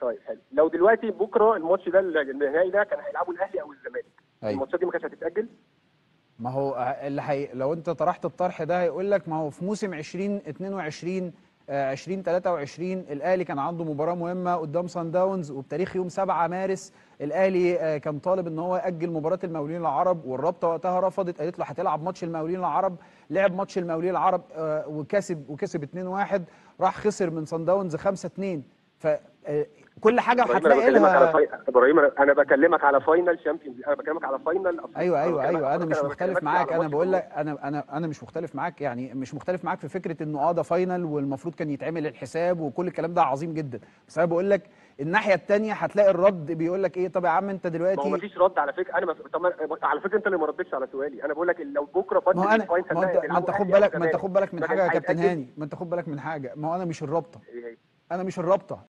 طيب حلو، لو دلوقتي بكره الماتش ده النهائي ده كان هيلعبوا الاهلي او الزمالك، ايوه. الماتشات دي ما كانتش هتتاجل؟ ما هو لو انت طرحت الطرح ده هيقول لك ما هو في موسم 2022 2023 الاهلي كان عنده مباراه مهمه قدام سان داونز، وبتاريخ يوم 7 مارس الاهلي كان طالب ان هو ياجل مباراه المقاولين العرب، والرابطه وقتها رفضت، قالت له هتلعب ماتش المقاولين العرب. لعب ماتش المقاولين العرب وكسب 2-1، راح خسر من سان داونز 5-2. ف كل حاجه ابراهيم انا هتلاقي بكلمك على لها. ابراهيم انا بكلمك على فاينل شامبيونز، انا بكلمك على فاينل افريقيا. ايوه انا ايوه بكلمك على ايوه، انا افريقيا، مش انا ما مختلف بكلمكش معاك، على انا ماتش في بقول لك النص. انا مش مختلف معاك، يعني مش مختلف معاك في فكره انه ده فاينل والمفروض كان يتعمل الحساب وكل الكلام ده عظيم جدا، بس انا بقول لك الناحيه الثانيه هتلاقي الرد بيقول لك ايه، طب يا عم انت ما هو ما دلوقتي. فيش رد على فكره، انا طب على فكره انت اللي ما ردتش على سؤالي. انا بقول لك لو بكره ما هو فاضل انا الفاينل ما هو ده انت ما انت هيلعبوا خد اهلي او بالك ما انت زمالك، خد بالك من ما حاجه كانش يا كابتن هيتاجل؟ هاني، ما انت خد بالك من حاجه، ما هو انا مش الرابطه، ايه هي؟ انا مش الرابطه.